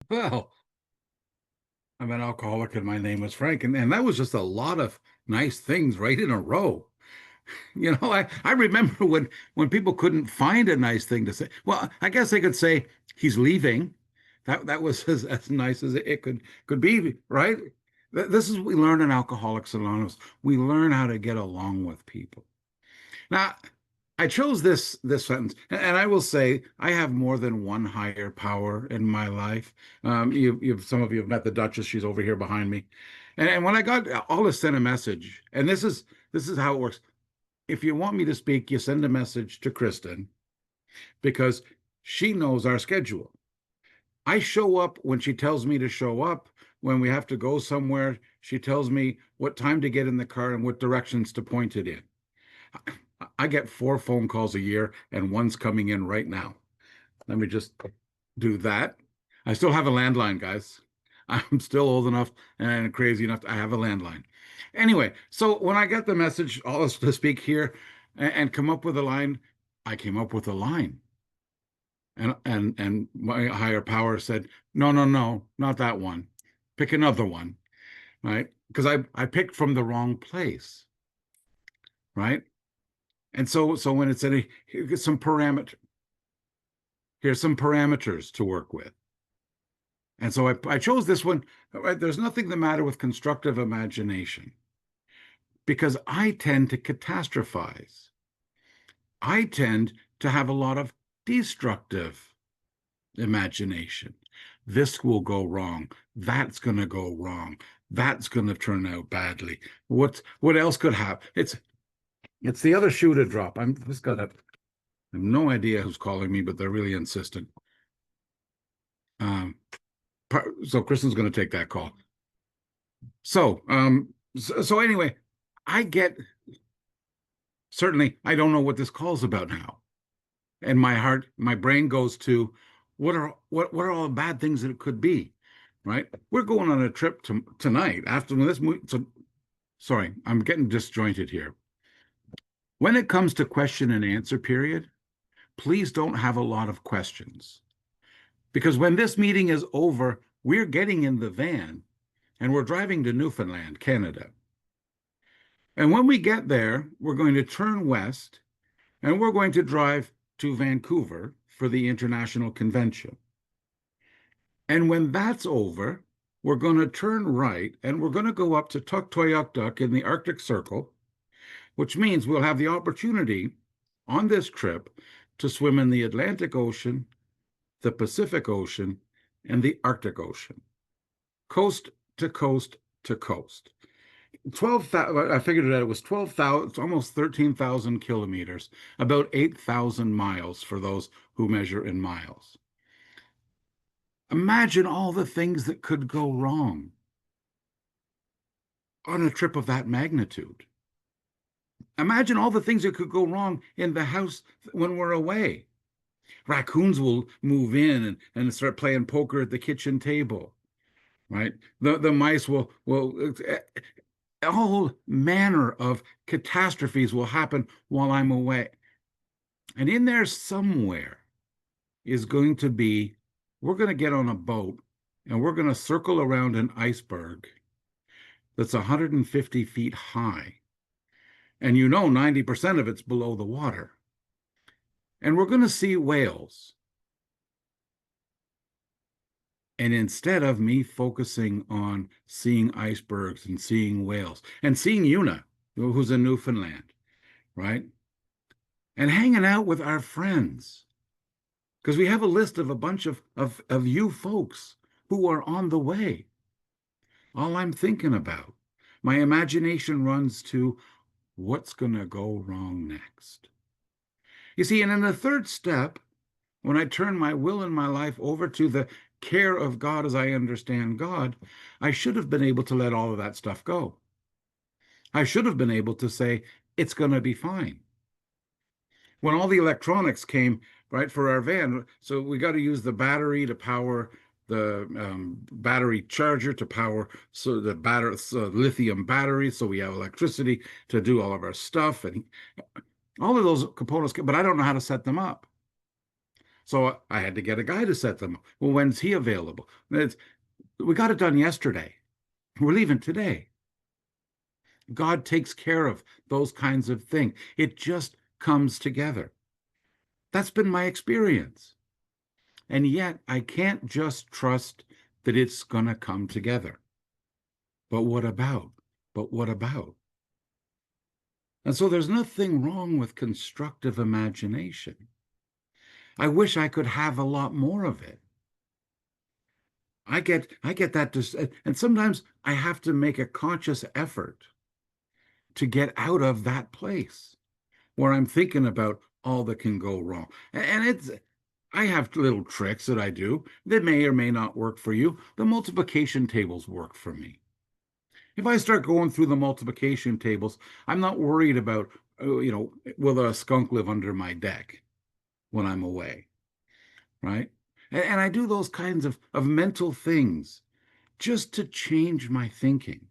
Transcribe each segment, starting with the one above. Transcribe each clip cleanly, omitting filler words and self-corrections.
Well, I'm an alcoholic and my name is Frank. And that was just a lot of nice things right in a row. I remember when people couldn't find a nice thing to say. Well, I guess they could say he's leaving. That was as nice as it could be, right? This is what we learn in Alcoholics Anonymous. We learn how to get along with people. Now, I chose this sentence, and I will say I have more than one higher power in my life. Some of you have met the Duchess. She's over here behind me, and when I got Alice sent a message, and this is how it works. If you want me to speak, you send a message to Kristen because she knows our schedule. I show up when she tells me to show up. When we have to go somewhere, she tells me what time to get in the car and what directions to point it in. I get 4 phone calls a year, and one's coming in right now. Let me just do that. I still have a landline, guys. I'm still old enough and crazy enough. I have a landline. Anyway, so when I get the message, all us to speak here and come up with a line, I came up with a line. And my higher power said, no, no, no, not that one. Pick another one, right? Because I picked from the wrong place, right? And so when it said here's some parameters to work with. And so I chose this one. Right? There's nothing the matter with constructive imagination because I tend to catastrophize. I tend to have a lot of destructive imagination. This will go wrong. That's going to go wrong. That's going to turn out badly. What else could happen? It's the other shoe to drop. I have no idea who's calling me, but they're really insistent. Um, so Kristen's going to take that call. So anyway, I get certainly I don't know what this call's about now, and my brain goes to what are all the bad things that it could be, right? We're going on a trip tonight after this movie. So sorry, I'm getting disjointed here. When it comes to question and answer period, please don't have a lot of questions. Because when this meeting is over, we're getting in the van and we're driving to Newfoundland, Canada. And when we get there, we're going to turn west and we're going to drive to Vancouver for the International Convention. And when that's over, we're going to turn right and we're going to go up to Tuktoyaktuk in the Arctic Circle, which means we'll have the opportunity on this trip to swim in the Atlantic Ocean, the Pacific Ocean, and the Arctic Ocean, coast to coast to coast. 12,000, I figured it was 12,000, it's almost 13,000 kilometers, about 8,000 miles for those who measure in miles. Imagine all the things that could go wrong on a trip of that magnitude. Imagine all the things that could go wrong in the house when we're away. Raccoons will move in and start playing poker at the kitchen table, right? The mice will all manner of catastrophes will happen while I'm away. And in there somewhere is going to be, we're going to get on a boat and we're going to circle around an iceberg that's 150 feet high. And 90% of it's below the water. And we're going to see whales. And instead of me focusing on seeing icebergs and seeing whales and seeing Una, who's in Newfoundland, right? And hanging out with our friends, because we have a list of a bunch of you folks who are on the way. All I'm thinking about, my imagination runs to what's going to go wrong next. You see, and in the third step, when I turn my will and my life over to the care of God as I understand God, I should have been able to let all of that stuff go. I should have been able to say, it's going to be fine. When all the electronics came, right, for our van, so we got to use the battery to power the battery charger to power so the lithium battery, so we have electricity to do all of our stuff and all of those components, but I don't know how to set them up. So I had to get a guy to set them up. Well, when's he available? We got it done yesterday. We're leaving today. God takes care of those kinds of things. It just comes together. That's been my experience. And yet I can't just trust that it's going to come together. But what about? But what about? And so there's nothing wrong with constructive imagination. I wish I could have a lot more of it. I get that and sometimes I have to make a conscious effort to get out of that place where I'm thinking about all that can go wrong. And I have little tricks that I do that may or may not work for you. The multiplication tables work for me. If I start going through the multiplication tables, I'm not worried about, will a skunk live under my deck when I'm away, right? And I do those kinds of mental things just to change my thinking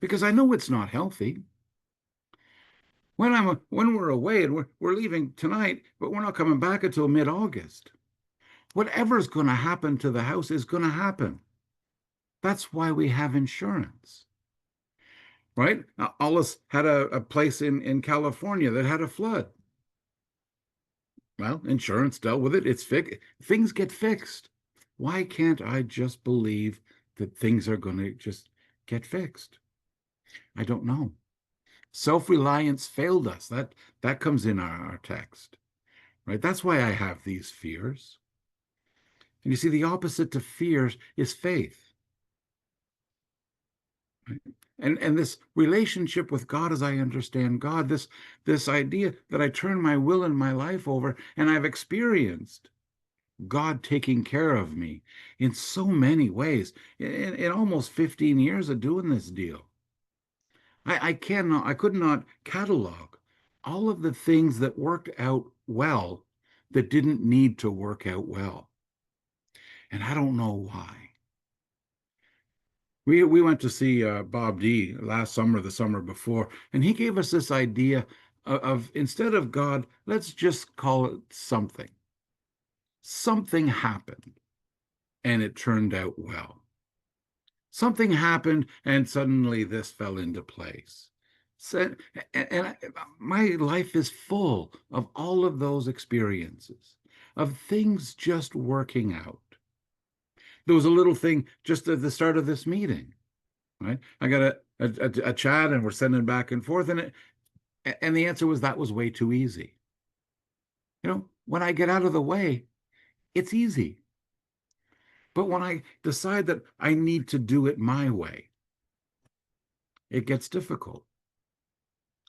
because I know it's not healthy. When we're away and we're leaving tonight, but we're not coming back until mid-August. Whatever's going to happen to the house is going to happen. That's why we have insurance, right? Alice had a place in California that had a flood. Well, insurance dealt with it. It's fixed. Things get fixed. Why can't I just believe that things are going to just get fixed? I don't know. Self-reliance failed us. That comes in our text, right? That's why I have these fears. And you see, the opposite to fears is faith. Right? And this relationship with God as I understand God, this idea that I turn my will and my life over, and I've experienced God taking care of me in so many ways in almost 15 years of doing this deal. I could not catalog all of the things that worked out well that didn't need to work out well. And I don't know why. We went to see Bob D last summer, the summer before, and he gave us this idea of instead of God, let's just call it something. Something happened, and it turned out well. Something happened, and suddenly this fell into place. So, and my life is full of all of those experiences, of things just working out. There was a little thing just at the start of this meeting, right? I got a chat, and we're sending back and forth, and the answer was that was way too easy. When I get out of the way, it's easy. But when I decide that I need to do it my way, it gets difficult.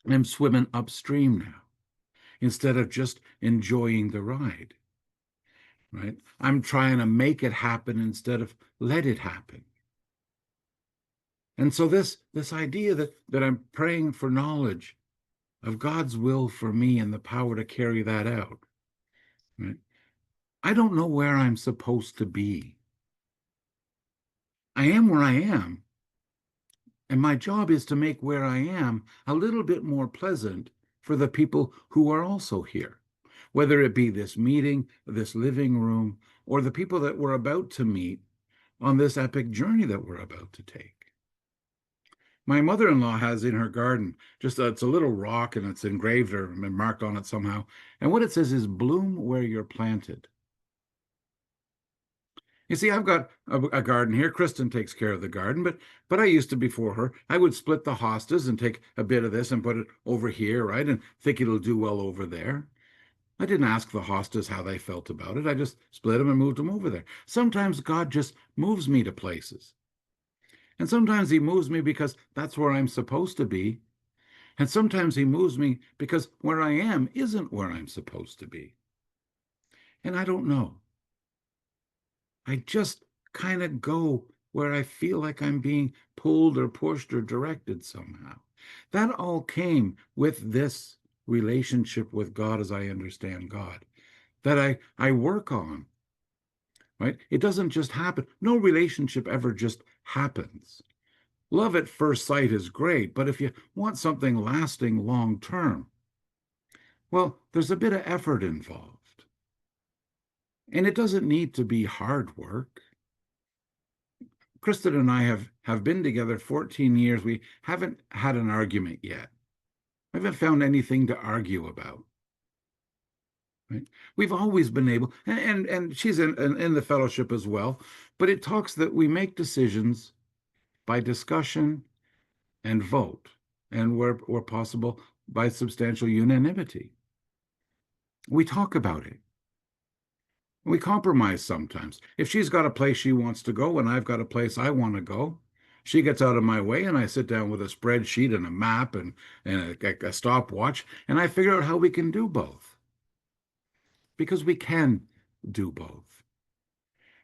I'm swimming upstream now instead of just enjoying the ride, right? I'm trying to make it happen instead of let it happen. And so this idea that I'm praying for knowledge of God's will for me and the power to carry that out, right? I don't know where I'm supposed to be. I am where I am. And my job is to make where I am a little bit more pleasant for the people who are also here, whether it be this meeting, this living room, or the people that we're about to meet on this epic journey that we're about to take. My mother-in-law has in her garden just it's a little rock and it's engraved or marked on it somehow. And what it says is bloom where you're planted. You see, I've got a garden here. Kristen takes care of the garden, but I used to before her. I would split the hostas and take a bit of this and put it over here, right? And think it'll do well over there. I didn't ask the hostas how they felt about it. I just split them and moved them over there. Sometimes God just moves me to places. And sometimes he moves me because that's where I'm supposed to be. And sometimes he moves me because where I am isn't where I'm supposed to be. And I don't know. I just kind of go where I feel like I'm being pulled or pushed or directed somehow. That all came with this relationship with God as I understand God, that I work on, right? It doesn't just happen. No relationship ever just happens. Love at first sight is great, but if you want something lasting long term, well, there's a bit of effort involved. And it doesn't need to be hard work. Kristen and I have been together 14 years. We haven't had an argument yet. I haven't found anything to argue about. Right? We've always been able, and she's in the fellowship as well, but it talks that we make decisions by discussion and vote, and where possible, by substantial unanimity. We talk about it. We compromise sometimes. If she's got a place she wants to go and I've got a place I want to go, she gets out of my way and I sit down with a spreadsheet and a map and a stopwatch and I figure out how we can do both because we can do both.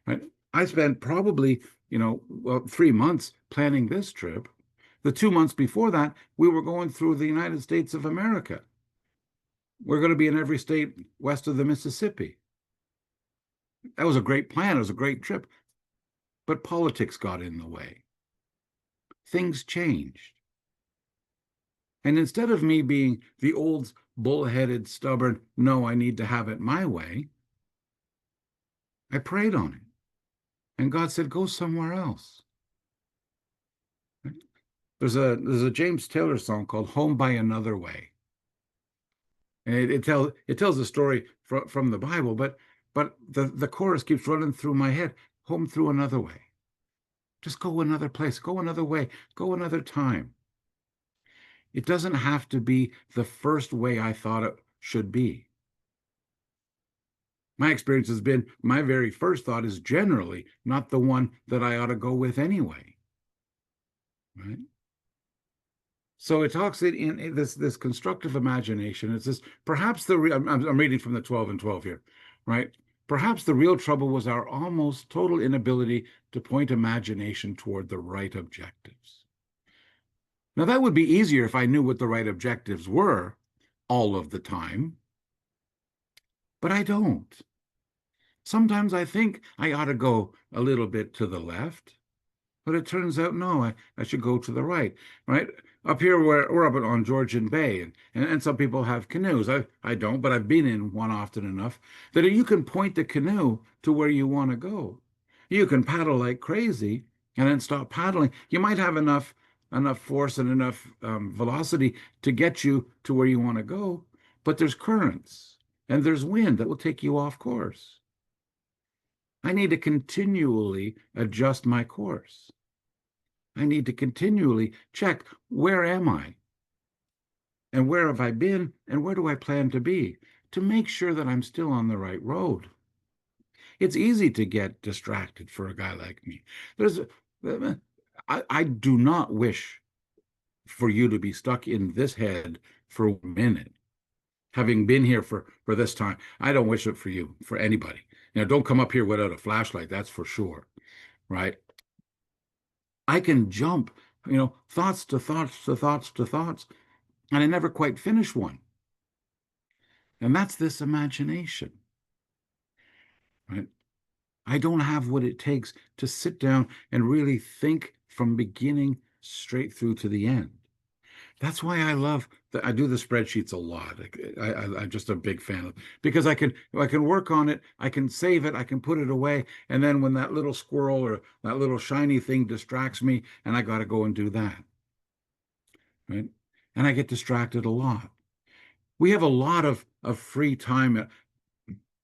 Right? I spent probably, well, 3 months planning this trip. The 2 months before that, we were going through the United States of America. We're going to be in every state west of the Mississippi. That was a great plan. It was a great trip. But politics got in the way. Things changed. And instead of me being the old bullheaded, stubborn, no, I need to have it my way, I prayed on it. And God said, go somewhere else. There's a James Taylor song called Home by Another Way. And it tells a story from the Bible, but the chorus keeps running through my head. Home through another way. Just go another place, go another way, go another time. It doesn't have to be the first way I thought it should be. My experience has been my very first thought is generally not the one that I ought to go with anyway. Right? So it talks in this constructive imagination. It's this perhaps I'm reading from the 12 and 12 here, right? Perhaps the real trouble was our almost total inability to point imagination toward the right objectives. Now, that would be easier if I knew what the right objectives were all of the time, but I don't. Sometimes I think I ought to go a little bit to the left, but it turns out, no, I should go to the right, right? Up here, we're up on Georgian Bay, and some people have canoes. I don't, but I've been in one often enough that you can point the canoe to where you want to go. You can paddle like crazy and then stop paddling. You might have enough force and enough velocity to get you to where you want to go, but there's currents and there's wind that will take you off course. I need to continually adjust my course. I need to continually check, where am I? And where have I been? And where do I plan to be? To make sure that I'm still on the right road. It's easy to get distracted for a guy like me. I do not wish for you to be stuck in this head for a minute. Having been here for this time, I don't wish it for you, for anybody. Don't come up here without a flashlight, that's for sure, right? I can jump, thoughts to thoughts to thoughts to thoughts, and I never quite finish one. And that's this imagination, right? I don't have what it takes to sit down and really think from beginning straight through to the end. That's why I love that I do the spreadsheets a lot. I'm just a big fan of because I can work on it, I can save it, I can put it away, and then when that little squirrel or that little shiny thing distracts me, and I got to go and do that, right? And I get distracted a lot. We have a lot of free time.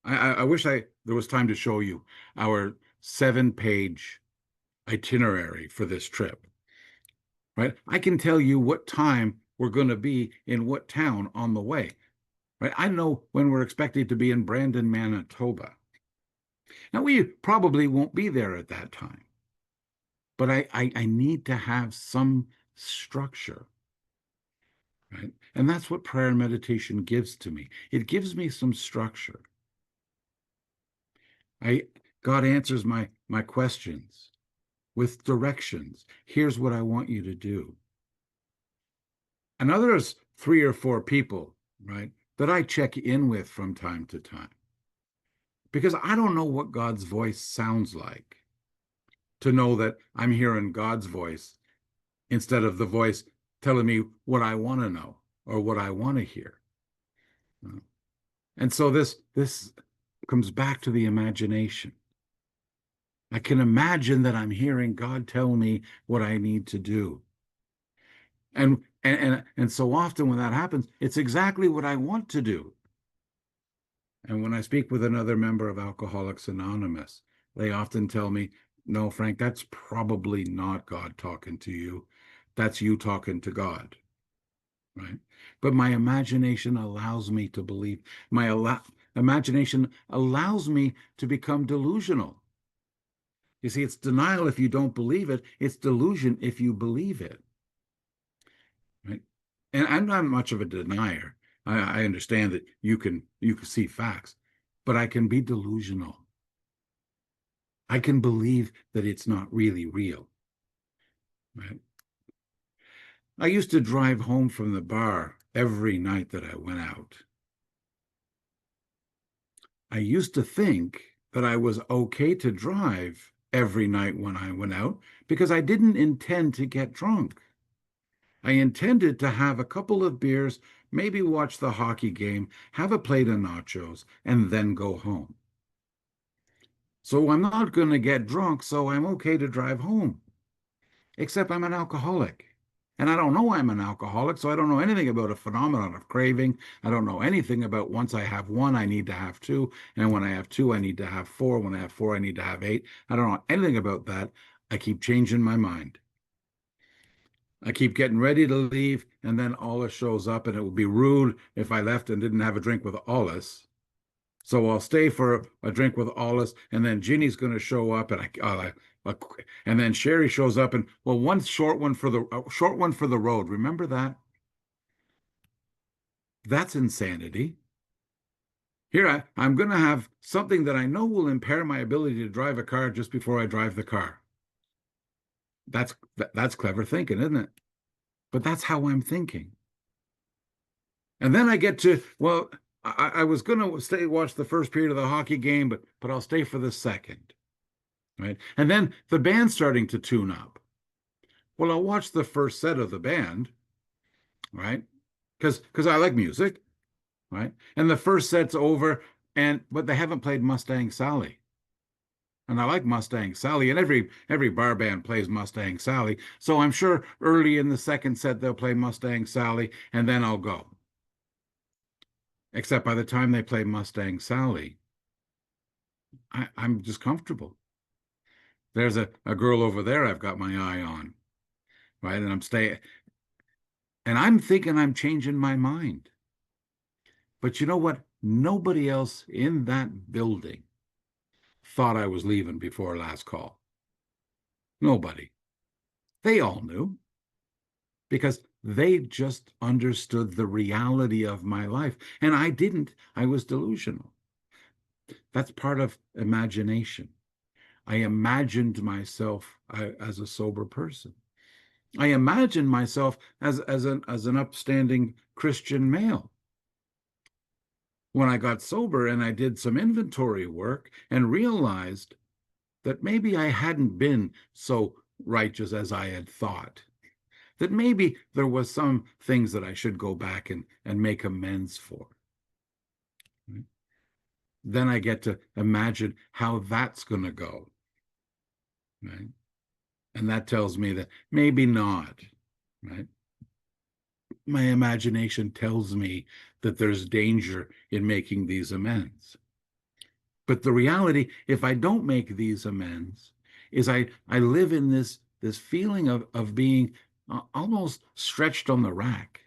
I wish there was time to show you our 7-page itinerary for this trip. Right? I can tell you what time we're going to be in what town on the way. Right? I know when we're expected to be in Brandon, Manitoba. Now, we probably won't be there at that time, but I need to have some structure. Right? And that's what prayer and meditation gives to me. It gives me some structure. God answers my questions with directions. Here's what I want you to do. And there's 3 or 4 people, right, that I check in with from time to time. Because I don't know what God's voice sounds like to know that I'm hearing God's voice instead of the voice telling me what I want to know or what I want to hear. And so this comes back to the imagination. I can imagine that I'm hearing God tell me what I need to do. And so often when that happens, it's exactly what I want to do. And when I speak with another member of Alcoholics Anonymous, they often tell me, no, Frank, that's probably not God talking to you. That's you talking to God, right? But my imagination allows me to believe. Imagination allows me to become delusional. You see, it's denial if you don't believe it. It's delusion if you believe it, right? And I'm not much of a denier. I understand that you can see facts, but I can be delusional. I can believe that it's not really real, right? I used to drive home from the bar every night that I went out. I used to think that I was okay to drive every night when I went out because I didn't intend to get drunk. I intended to have a couple of beers, maybe watch the hockey game, have a plate of nachos, and then go home. So I'm not going to get drunk, so I'm okay to drive home. Except I'm an alcoholic. And I don't know I'm an alcoholic, so I don't know anything about a phenomenon of craving. I don't know anything about once I have one, I need to have two. And when I have two, I need to have four. When I have four, I need to have eight. I don't know anything about that. I keep changing my mind. I keep getting ready to leave, and then Ollis shows up, and it would be rude if I left and didn't have a drink with Ollis. So I'll stay for a drink with Ollis, and then Ginny's going to show up, and then Sherry shows up, and well, one short one for the road. Remember that? That's insanity. Here I'm going to have something that I know will impair my ability to drive a car just before I drive the car. That's clever thinking, isn't it? But that's how I'm thinking. And then I get to, well, I was going to stay watch the first period of the hockey game, but I'll stay for the second, right? And then the band's starting to tune up. Well, I'll watch the first set of the band, right? Because I like music, right? And the first set's over, but they haven't played Mustang Sally. And I like Mustang Sally, and every bar band plays Mustang Sally. So I'm sure early in the second set they'll play Mustang Sally, and then I'll go. Except by the time they play Mustang Sally, I'm just comfortable. There's a girl over there I've got my eye on, right? And I'm thinking I'm changing my mind. But you know what? Nobody else in that building thought I was leaving before last call. Nobody. They all knew because they just understood the reality of my life. And I didn't. I was delusional. That's part of imagination. I imagined myself as a sober person. I imagined myself as an upstanding Christian male. When I got sober and I did some inventory work and realized that maybe I hadn't been so righteous as I had thought, that maybe there was some things that I should go back and make amends for. Then I get to imagine how that's going to go, right? And that tells me that maybe not, right? My imagination tells me that there's danger in making these amends. But the reality, if I don't make these amends, is I live in this feeling of being almost stretched on the rack.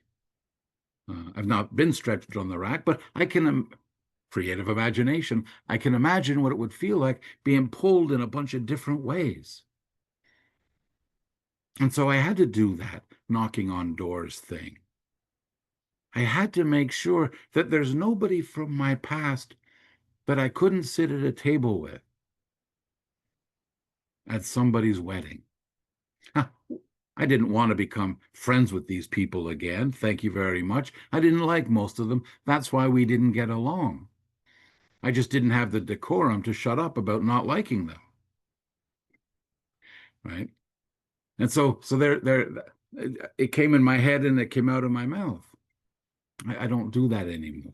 I've not been stretched on the rack, but I can creative imagination. I can imagine what it would feel like being pulled in a bunch of different ways. And so I had to do that knocking on doors thing. I had to make sure that there's nobody from my past that I couldn't sit at a table with at somebody's wedding. I didn't want to become friends with these people again. Thank you very much. I didn't like most of them. That's why we didn't get along. I just didn't have the decorum to shut up about not liking them. Right. And so it came in my head and it came out of my mouth. I don't do that anymore.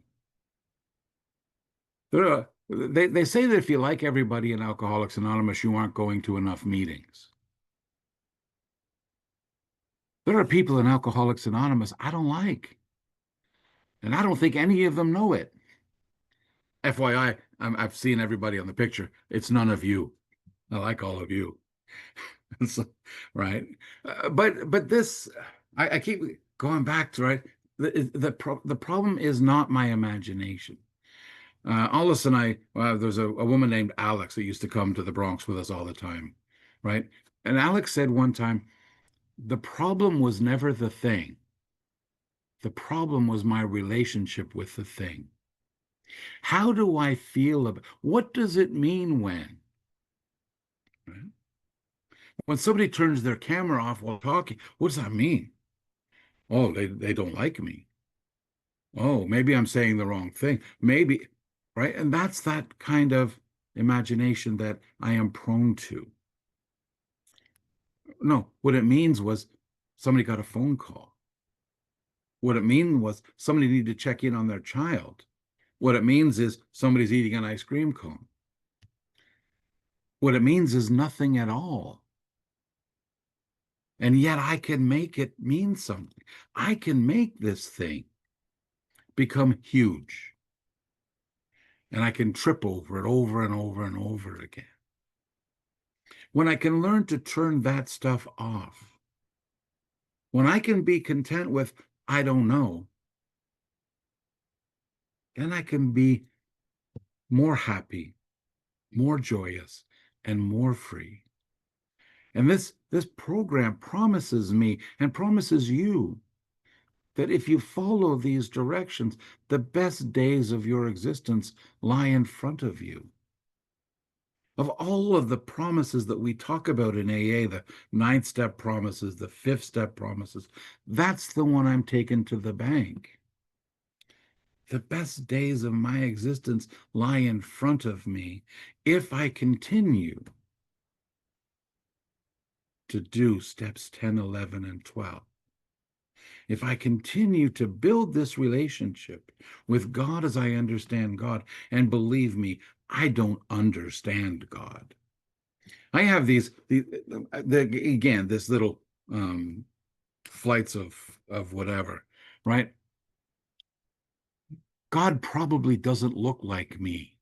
They say that if you like everybody in Alcoholics Anonymous, you aren't going to enough meetings. There are people in Alcoholics Anonymous I don't like, and I don't think any of them know it. FYI, I've seen everybody on the picture. It's none of you. I like all of you. So, right. But this, I keep going back to, right. The problem is not my imagination. Alice and I, there's a woman named Alex that used to come to the Bronx with us all the time, right? And Alex said one time, the problem was never the thing. The problem was my relationship with the thing. How do I feel about what does it mean when? Right? When somebody turns their camera off while talking, what does that mean? Oh, they don't like me. Oh, maybe I'm saying the wrong thing. Maybe, right? And that's that kind of imagination that I am prone to. No, what it means was somebody got a phone call. What it means was somebody needed to check in on their child. What it means is somebody's eating an ice cream cone. What it means is nothing at all. And yet I can make it mean something. I can make this thing become huge. And I can trip over it over and over and over again. When I can learn to turn that stuff off, when I can be content with, I don't know, then I can be more happy, more joyous, and more free. And this program promises me and promises you that if you follow these directions, the best days of your existence lie in front of you. Of all of the promises that we talk about in AA, the ninth step promises, the fifth step promises, that's the one I'm taking to the bank. The best days of my existence lie in front of me if I continue to do steps 10, 11, and 12. If I continue to build this relationship with God as I understand God, and believe me, I don't understand God. I have again, this little flights of whatever, right? God probably doesn't look like me,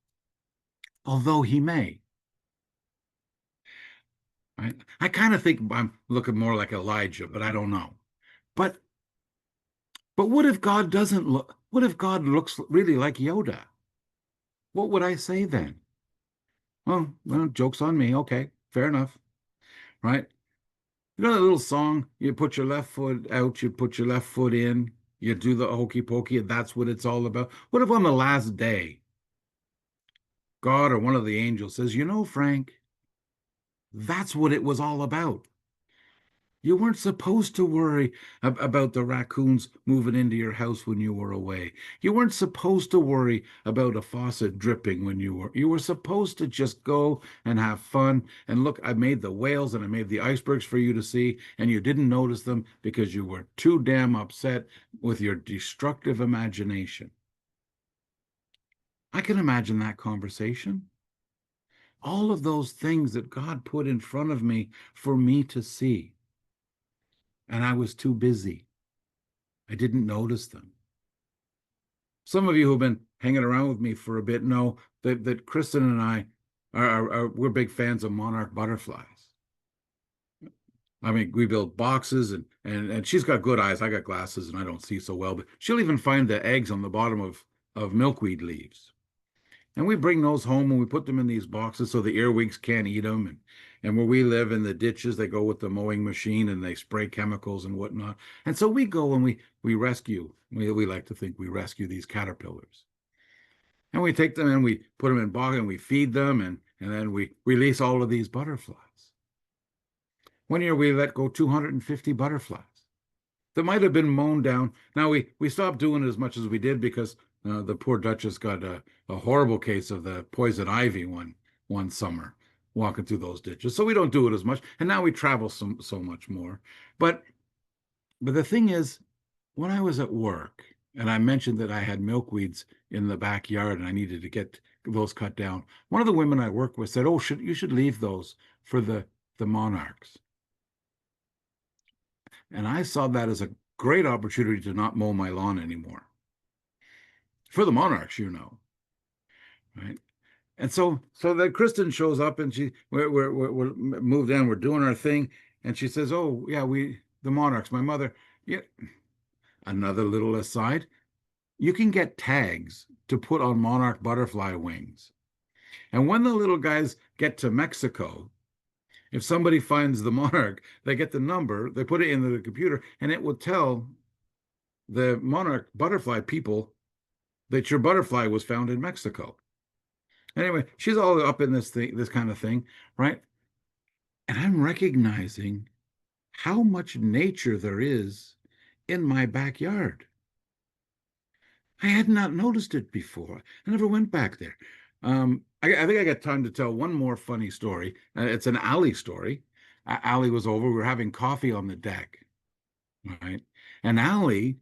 although he may. Right? I kind of think I'm looking more like Elijah, but I don't know. But but what if God doesn't look? What if God looks really like Yoda? What would I say then? Well, joke's on me. Okay, fair enough. Right? You know that little song? You put your left foot out, you put your left foot in, you do the hokey pokey, and that's what it's all about. What if on the last day, God or one of the angels says, Frank, that's what it was all about. You weren't supposed to worry about the raccoons moving into your house when you were away. You weren't supposed to worry about a faucet dripping when you were supposed to just go and have fun. And look, I made the whales and I made the icebergs for you to see, and you didn't notice them because you were too damn upset with your destructive imagination. I can imagine that conversation. All of those things that God put in front of me for me to see. And I was too busy. I didn't notice them. Some of you who've been hanging around with me for a bit know that Kristen and I we're big fans of monarch butterflies. I mean, we build boxes and she's got good eyes. I got glasses and I don't see so well, but she'll even find the eggs on the bottom of milkweed leaves. And we bring those home and we put them in these boxes so the earwigs can't eat them. And where we live in the ditches, they go with the mowing machine and they spray chemicals and whatnot. And so we go and we rescue. We like to think we rescue these caterpillars. And we take them and we put them in box and we feed them and then we release all of these butterflies. One year we let go 250 butterflies that might have been mown down. Now we stopped doing it as much as we did because the poor Duchess got a horrible case of the poison ivy one summer walking through those ditches. So we don't do it as much, and now we travel so much more. But the thing is, when I was at work and I mentioned that I had milkweeds in the backyard and I needed to get those cut down. One of the women I work with said, "Oh, you should leave those for the monarchs." And I saw that as a great opportunity to not mow my lawn anymore for the monarchs, right? And so then Kristen shows up and we're moved in, we're doing our thing, and she says, "Oh yeah, the monarchs, my mother." Yeah, another little aside, you can get tags to put on monarch butterfly wings. And when the little guys get to Mexico, if somebody finds the monarch, they get the number, they put it into the computer, and it will tell the monarch butterfly people that your butterfly was found in Mexico. Anyway, she's all up in this kind of thing, right? And I'm recognizing how much nature there is in my backyard. I had not noticed it before. I never went back there. I think I got time to tell one more funny story. It's an Allie story. Allie was over. We were having coffee on the deck, right? And Allie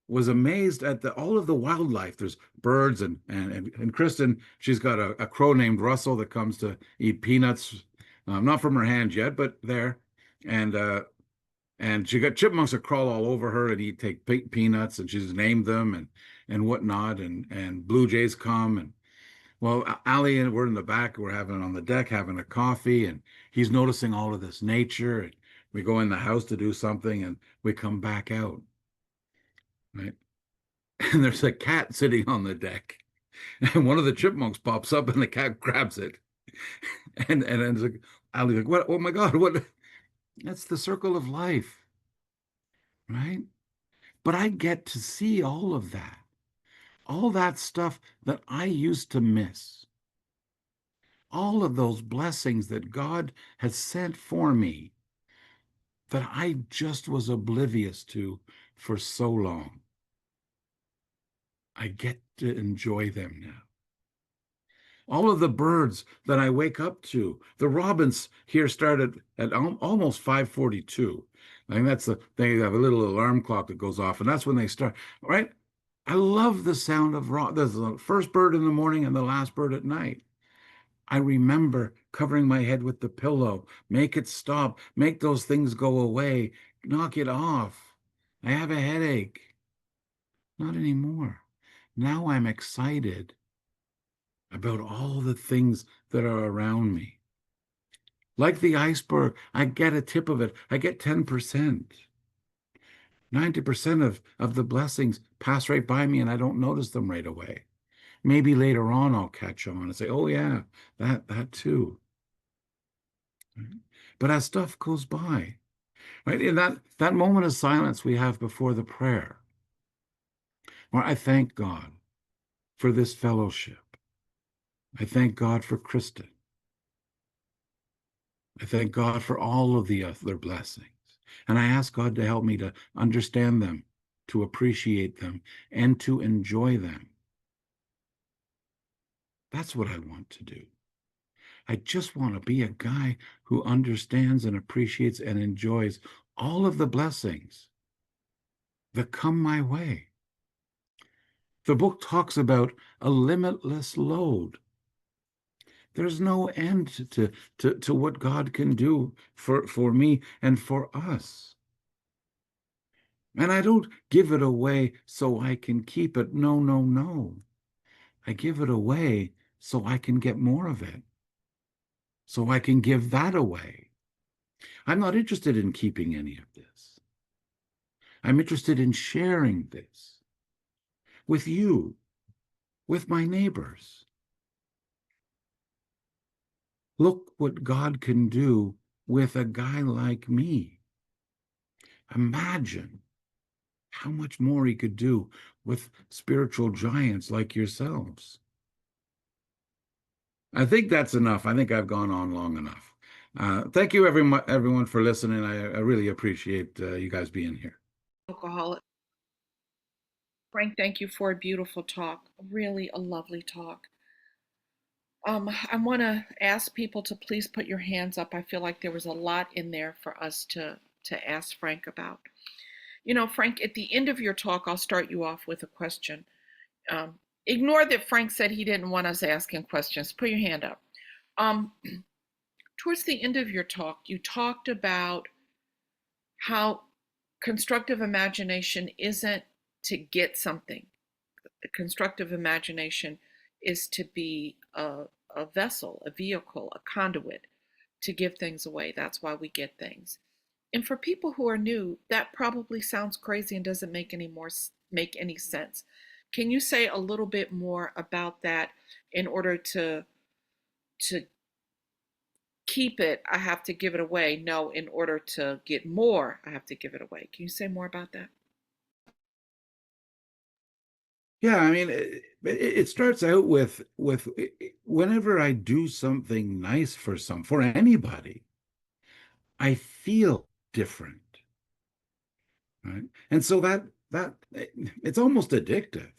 was amazed at all of the wildlife. There's birds and Kristen, she's got a crow named Russell that comes to eat peanuts, not from her hand yet, but there. And she got chipmunks that crawl all over her and eat take peanuts, and she's named them and whatnot. And blue jays come and well, Ali and we're in the back. We're having on the deck having a coffee, and he's noticing all of this nature. And we go in the house to do something, and we come back out, right? And there's a cat sitting on the deck, and one of the chipmunks pops up, and the cat grabs it, and it's like Ali's like, "What? Oh my God! What?" That's the circle of life, right? But I get to see all that stuff that I used to miss, all of those blessings that God has sent for me that I just was oblivious to for so long. I get to enjoy them now. All of the birds that I wake up to. The robins here started at almost 5:42. I think they have a little alarm clock that goes off, and that's when they start, right? I love the sound of there's the first bird in the morning and the last bird at night. I remember covering my head with the pillow, make it stop, make those things go away, knock it off. I have a headache. Not anymore. Now I'm excited about all the things that are around me. Like the iceberg, I get a tip of it. I get 10%. 90% of the blessings pass right by me and I don't notice them right away. Maybe later on I'll catch on and say, oh yeah, that too. But as stuff goes by, right? In that moment of silence we have before the prayer, where I thank God for this fellowship. I thank God for Kristen. I thank God for all of the other blessings. And I ask God to help me to understand them, to appreciate them, and to enjoy them. That's what I want to do. I just want to be a guy who understands and appreciates and enjoys all of the blessings that come my way. The book talks about a limitless load. There's no end to what God can do for me and for us. And I don't give it away so I can keep it. No, no, no. I give it away so I can get more of it. So I can give that away. I'm not interested in keeping any of this. I'm interested in sharing this with you, with my neighbors. Look what God can do with a guy like me. Imagine how much more he could do with spiritual giants like yourselves. I think that's enough. I think I've gone on long enough. Thank you, everyone, for listening. I really appreciate you guys being here. Alcoholic. Frank, thank you for a beautiful talk. Really a lovely talk. I want to ask people to please put your hands up. I feel like there was a lot in there for us to ask Frank about. You know, Frank, at the end of your talk, I'll start you off with a question. Um, Ignore that Frank said he didn't want us asking questions. Put your hand up. Um, Towards the end of your talk, you talked about how constructive imagination isn't to get something. The constructive imagination is to be a vessel, a vehicle, a conduit to give things away. That's why we get things. And for people who are new, that probably sounds crazy and doesn't make any sense. Can you say a little bit more about that in order to keep it, I have to give it away. No, in order to get more, I have to give it away. Can you say more about that? Yeah, I mean, it starts out with whenever I do something nice for anybody, I feel different, right? And so that it's almost addictive,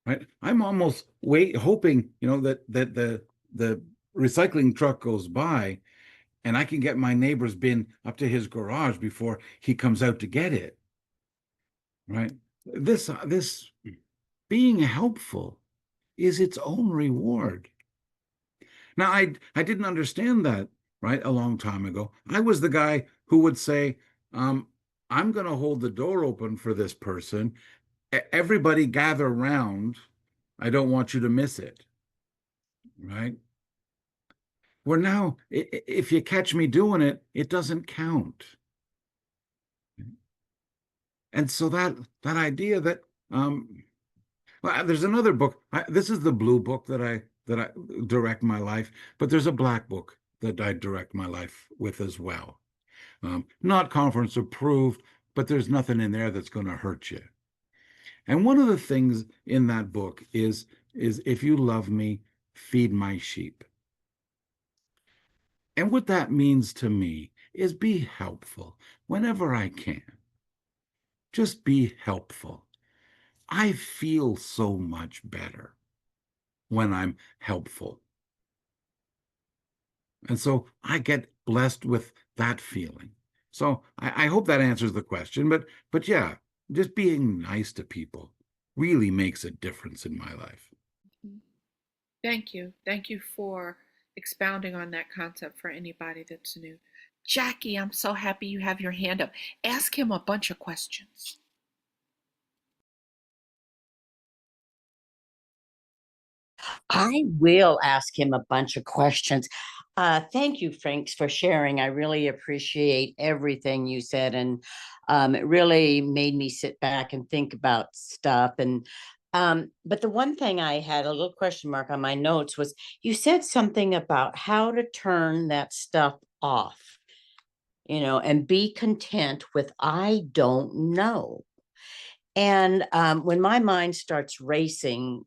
right? I'm almost hoping, that the recycling truck goes by and I can get my neighbor's bin up to his garage before he comes out to get it, right? This being helpful is its own reward. Now, I didn't understand that, right, a long time ago. I was the guy who would say, um, I'm going to hold the door open for this person. Everybody gather around. I don't want you to miss it, right? Where now, if you catch me doing it, it doesn't count. And so that idea that well, there's another book. This is the blue book that I direct my life, but there's a black book that I direct my life with as well. Not conference approved, but there's nothing in there that's going to hurt you. And one of the things in that book is if you love me, feed my sheep. And what that means to me is be helpful whenever I can. Just be helpful. I feel so much better when I'm helpful. And so I get blessed with that feeling. So I hope that answers the question. But yeah, just being nice to people really makes a difference in my life. Thank you. Thank you for expounding on that concept for anybody that's new. Jackie, I'm so happy you have your hand up. Ask him a bunch of questions. I will ask him a bunch of questions. Thank you, Franks, for sharing. I really appreciate everything you said, and it really made me sit back and think about stuff. And but the one thing I had a little question mark on my notes was you said something about how to turn that stuff off, and be content with I don't know. And when my mind starts racing,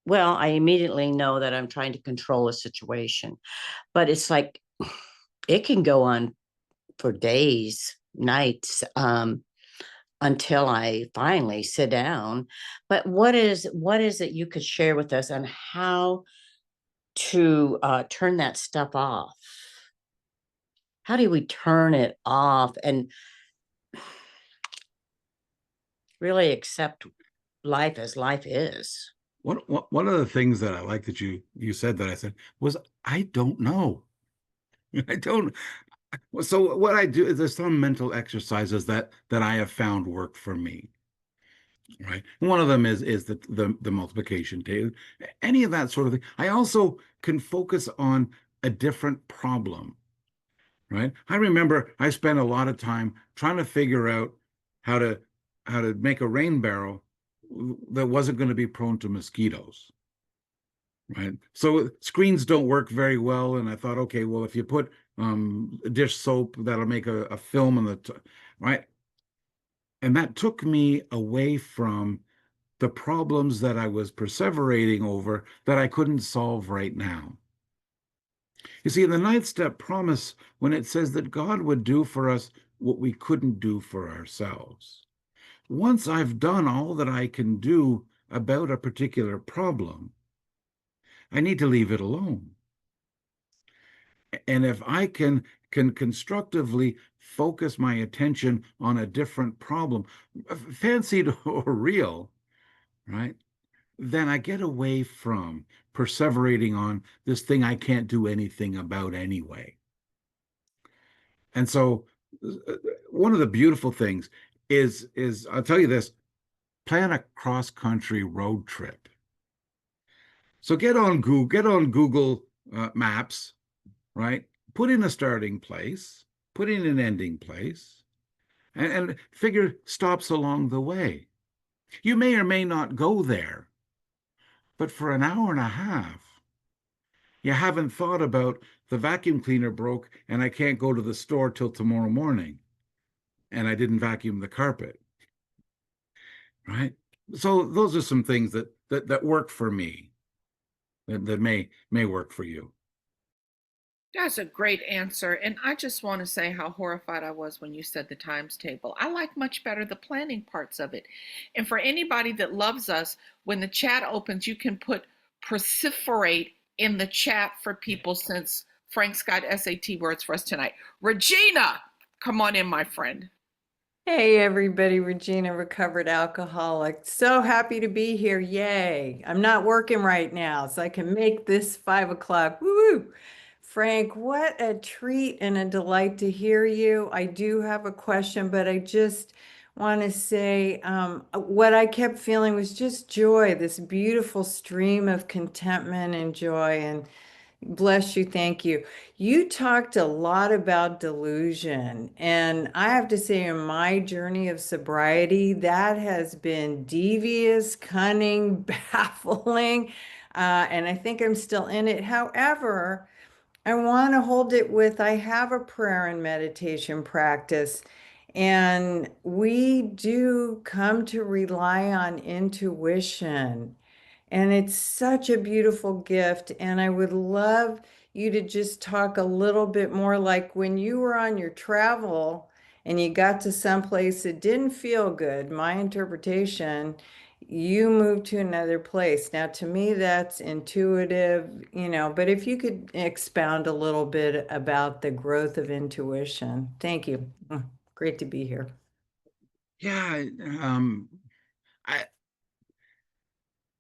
well, I immediately know that I'm trying to control a situation. But it's like it can go on for days, nights, until I finally sit down. But what is it you could share with us on how to turn that stuff off? How do we turn it off and really accept life as life is? One of the things that I like that you said that I said was I don't know. I don't. So what I do is there's some mental exercises that I have found work for me. Right. One of them is the multiplication table, any of that sort of thing. I also can focus on a different problem. Right. I remember I spent a lot of time trying to figure out how to how to make a rain barrel that wasn't going to be prone to mosquitoes. Right. So screens don't work very well, and I thought, okay, well, if you put dish soap, that'll make a film in right. And that took me away from the problems that I was perseverating over that I couldn't solve right now. You see, in the ninth step promise, when it says that God would do for us what we couldn't do for ourselves, once I've done all that I can do about a particular problem, I need to leave it alone. And if I can constructively focus my attention on a different problem, fancied or real, right? then I get away from perseverating on this thing I can't do anything about anyway. And so one of the beautiful things is I'll tell you this, plan a cross-country road trip. So get on Google Maps, right? Put in a starting place, put in an ending place, and figure stops along the way. You may or may not go there, but for an hour and a half, you haven't thought about the vacuum cleaner broke and I can't go to the store till tomorrow morning and I didn't vacuum the carpet, right? So those are some things that work for me that may work for you. That's a great answer. And I just want to say how horrified I was when you said the times table. I like much better the planning parts of it. And for anybody that loves us, when the chat opens, you can put proliferate in the chat for people since Frank's got SAT words for us tonight. Regina, come on in, my friend. Hey everybody, Regina, recovered alcoholic. So happy to be here. Yay. I'm not working right now, so I can make this 5 o'clock. Woo! Frank, what a treat and a delight to hear you. I do have a question, but I just want to say what I kept feeling was just joy, this beautiful stream of contentment and joy. And bless you. Thank you. You talked a lot about delusion. And I have to say, in my journey of sobriety, that has been devious, cunning, baffling. And I think I'm still in it. However, I want to hold it with I have a prayer and meditation practice. And we do come to rely on intuition. And it's such a beautiful gift. And I would love you to just talk a little bit more like when you were on your travel and you got to someplace that didn't feel good, my interpretation, you moved to another place. Now, to me, that's intuitive, but if you could expound a little bit about the growth of intuition. Thank you. Great to be here. Yeah, I,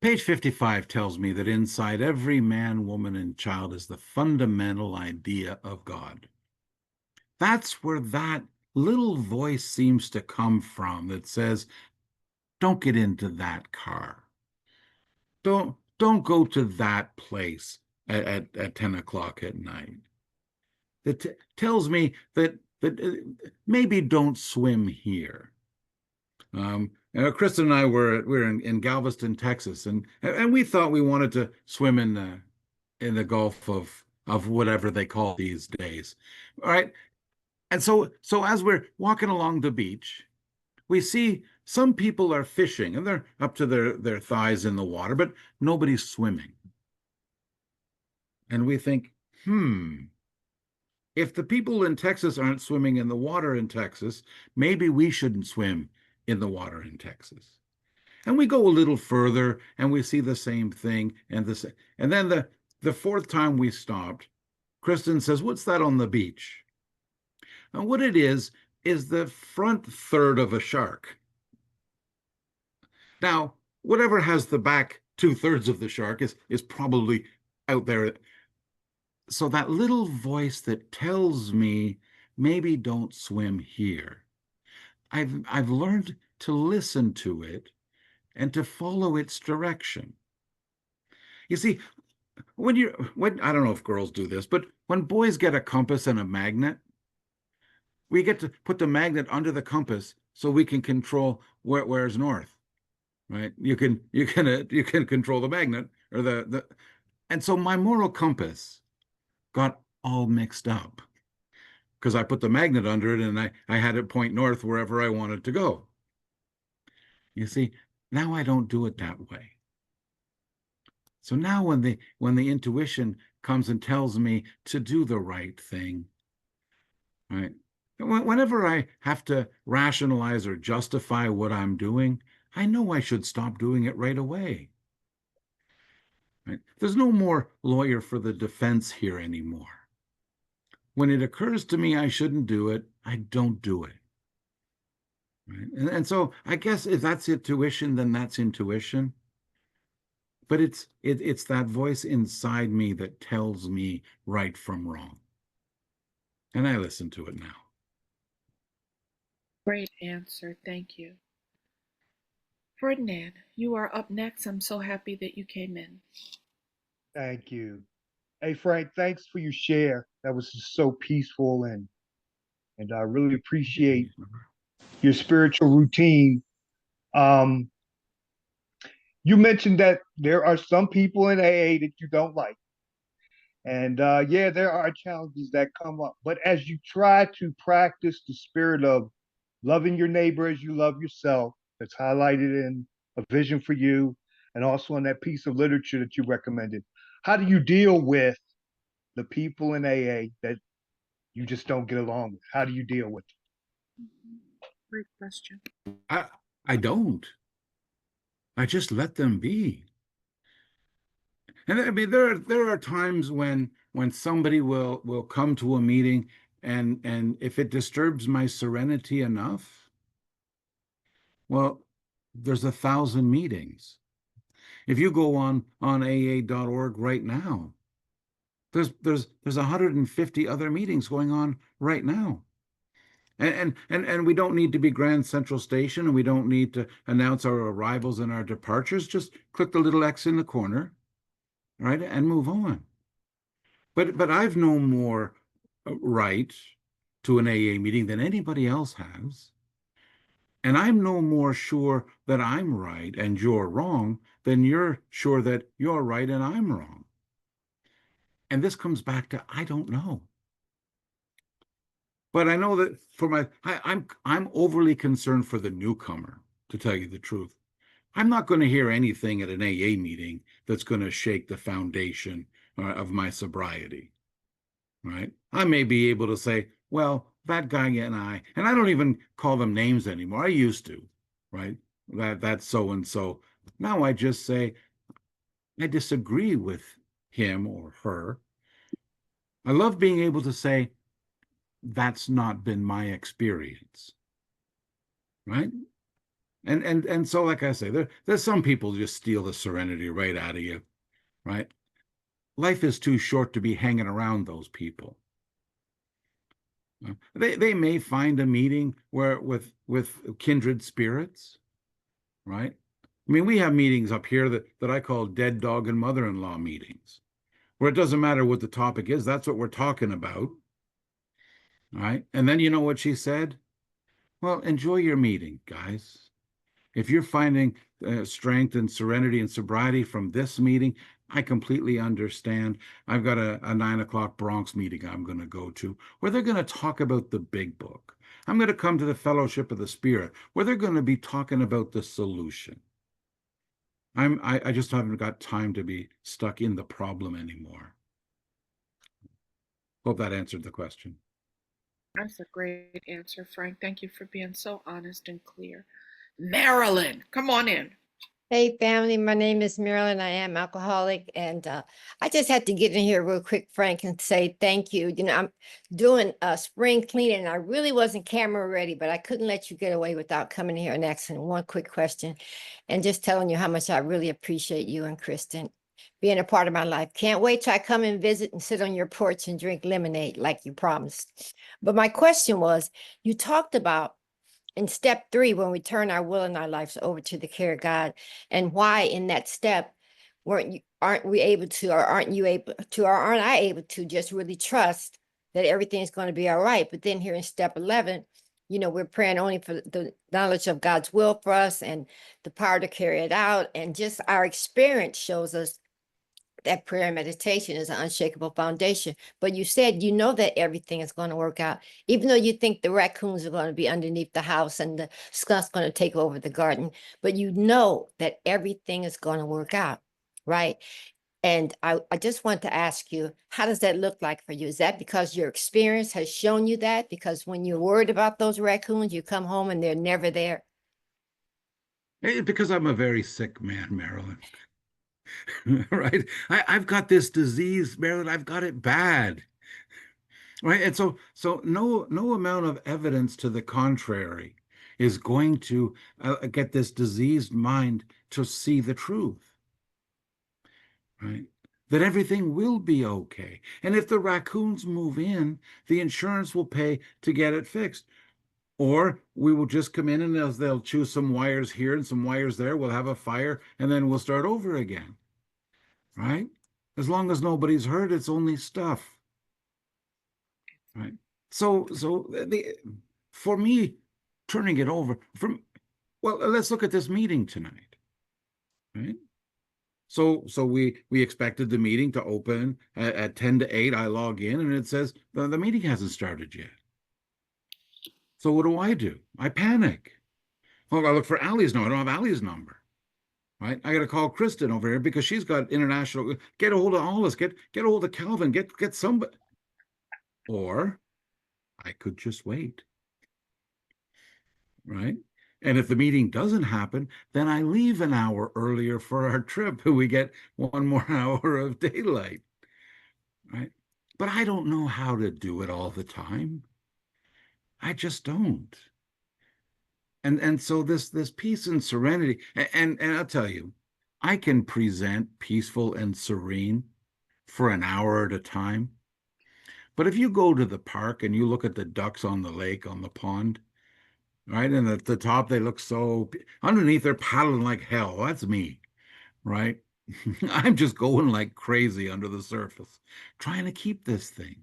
page 55 tells me that inside every man, woman, and child is the fundamental idea of God. That's where that little voice seems to come from that says, don't get into that car. Don't go to that place at 10 o'clock at night. That tells me that maybe don't swim here. Kristen and I were in Galveston, Texas, and we thought we wanted to swim in the Gulf of whatever they call these days. All right. And so as we're walking along the beach, we see some people are fishing and they're up to their thighs in the water, but nobody's swimming. And we think, if the people in Texas aren't swimming in the water in Texas, maybe we shouldn't swim in the water in Texas. And we go a little further and we see the same thing. And then the fourth time we stopped, Kristen says, "What's that on the beach?" And what it is the front third of a shark. Now, whatever has the back 2/3 of the shark is probably out there. So that little voice that tells me maybe don't swim here. I've learned to listen to it and to follow its direction. You see, when I don't know if girls do this, but when boys get a compass and a magnet, we get to put the magnet under the compass so we can control where's north, right? You can control the magnet or the and so my moral compass got all mixed up because I put the magnet under it and I had it point north wherever I wanted to go. You see, now I don't do it that way. So now when the intuition comes and tells me to do the right thing, right? Whenever I have to rationalize or justify what I'm doing, I know I should stop doing it right away. Right? There's no more lawyer for the defense here anymore. When it occurs to me I shouldn't do it, I don't do it. Right? And so I guess if that's intuition, then that's intuition. but it's that voice inside me that tells me right from wrong. And I listen to it now. Great answer. Thank you. Ferdinand, you are up next. I'm so happy that you came in. Thank you. Hey Frank, thanks for your share. That was just so peaceful, and I really appreciate your spiritual routine. Um, you mentioned that there are some people in AA that you don't like. And yeah, there are challenges that come up. But as you try to practice the spirit of loving your neighbor as you love yourself, that's highlighted in A Vision for You and also in that piece of literature that you recommended, how do you deal with the people in AA that you just don't get along with? How do you deal with Great question. I I don't. I just let them be. And I mean, there are times when somebody will come to a meeting, and if it disturbs my serenity enough, well, there's 1,000 meetings. If you go on AA.org right now, there's 150 other meetings going on right now. And we don't need to be Grand Central Station, and we don't need to announce our arrivals and our departures. Just click the little X in the corner, right, and move on. But I've no more right to an AA meeting than anybody else has. And I'm no more sure that I'm right and you're wrong than you're sure that you're right and I'm wrong. And this comes back to I don't know. But I know that I'm overly concerned for the newcomer, to tell you the truth. I'm not going to hear anything at an AA meeting that's going to shake the foundation of my sobriety. Right? I may be able to say, well, that guy and I don't even call them names anymore. I used to, right? That's so and so. Now I just say, I disagree with him or her. I love being able to say, that's not been my experience, right? And so, like I say, there's some people just steal the serenity right out of you, right? Life is too short to be hanging around those people. They may find a meeting where with kindred spirits, right? I mean, we have meetings up here that I call dead dog and mother-in-law meetings, where it doesn't matter what the topic is, that's what we're talking about, right? And then you know what she said? Well, enjoy your meeting, guys. If you're finding strength and serenity and sobriety from this meeting, I completely understand. I've got a 9 o'clock Bronx meeting I'm going to go to where they're going to talk about the big book. I'm going to come to the Fellowship of the Spirit where they're going to be talking about the solution. I just haven't got time to be stuck in the problem anymore. Hope that answered the question. That's a great answer, Frank. Thank you for being so honest and clear. Marilyn, come on in. Hey, family, my name is Marilyn. I am alcoholic, and I just had to get in here real quick, Frank, and say thank you. You know, I'm doing spring cleaning, and I really wasn't camera ready, but I couldn't let you get away without coming here and asking one quick question and just telling you how much I really appreciate you and Kristen being a part of my life. Can't wait till I come and visit and sit on your porch and drink lemonade like you promised. But my question was, you talked about in step 3, when we turn our will and our lives over to the care of God, and why in that step aren't we able to, or aren't you able to, or aren't I able to just really trust that everything's going to be all right? But then here in step 11, you know, we're praying only for the knowledge of God's will for us and the power to carry it out. And just our experience shows us that prayer and meditation is an unshakable foundation. But you said you know that everything is going to work out, even though you think the raccoons are going to be underneath the house and the skunk's going to take over the garden. But you know that everything is going to work out, right? And I just want to ask you, how does that look like for you? Is that because your experience has shown you that? Because when you're worried about those raccoons, you come home and they're never there? Because I'm a very sick man, Marilyn. Right? I've got this disease, Marilyn. I've got it bad. Right? And so no amount of evidence to the contrary is going to get this diseased mind to see the truth. right? That everything will be okay. And if the raccoons move in, the insurance will pay to get it fixed. Or we will just come in and they'll choose some wires here and some wires there. We'll have a fire and then we'll start over again, right? As long as nobody's hurt, it's only stuff, right? So for me, turning it over from, well, let's look at this meeting tonight, right? So we expected the meeting to open at 10 to 8. I log in and it says the meeting hasn't started yet. So what do? I panic. Well, I look for Allie's number. I don't have Allie's number. Right? I got to call Kristen over here because she's got international. Get a hold of Alice. Get a hold of Calvin. Get somebody. Or I could just wait. Right? And if the meeting doesn't happen, then I leave an hour earlier for our trip and we get one more hour of daylight. Right? But I don't know how to do it all the time. I just don't. And so this peace and serenity, and I'll tell you, I can present peaceful and serene for an hour at a time. But if you go to the park and you look at the ducks on the lake, on the pond, right? And at the top, they look so, underneath, they're paddling like hell. That's me, right? I'm just going like crazy under the surface, trying to keep this thing,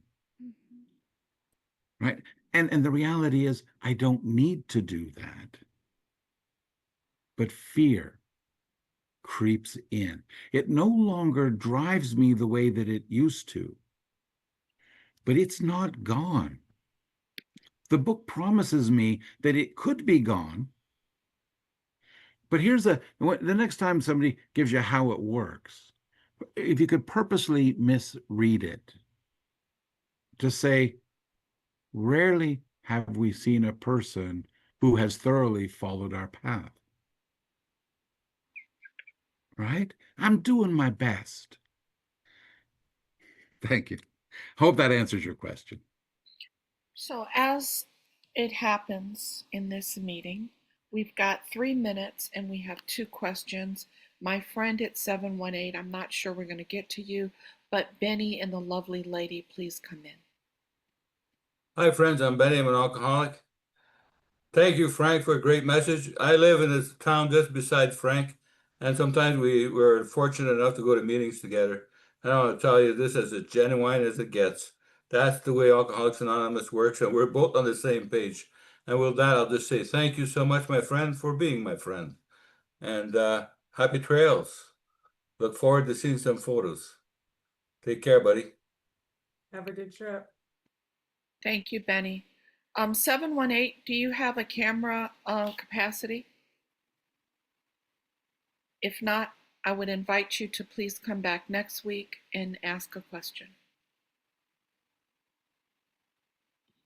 right? And the reality is, I don't need to do that. But fear creeps in. It no longer drives me the way that it used to, but it's not gone. The book promises me that it could be gone. But here's the next time somebody gives you how it works, if you could purposely misread it, to say, rarely have we seen a person who has thoroughly followed our path. Right? I'm doing my best. Thank you. Hope that answers your question. So, as it happens in this meeting, we've got 3 minutes and we have 2 questions. My friend at 718, I'm not sure we're going to get to you, but Benny and the lovely lady, please come in. Hi, friends. I'm Benny. I'm an alcoholic. Thank you, Frank, for a great message. I live in this town just beside Frank, and sometimes we're fortunate enough to go to meetings together. And I want to tell you, this is as genuine as it gets. That's the way Alcoholics Anonymous works, and we're both on the same page. And with that, I'll just say thank you so much, my friend, for being my friend. And happy trails. Look forward to seeing some photos. Take care, buddy. Have a good trip. Thank you, Benny. 718, do you have a camera capacity? If not, I would invite you to please come back next week and ask a question.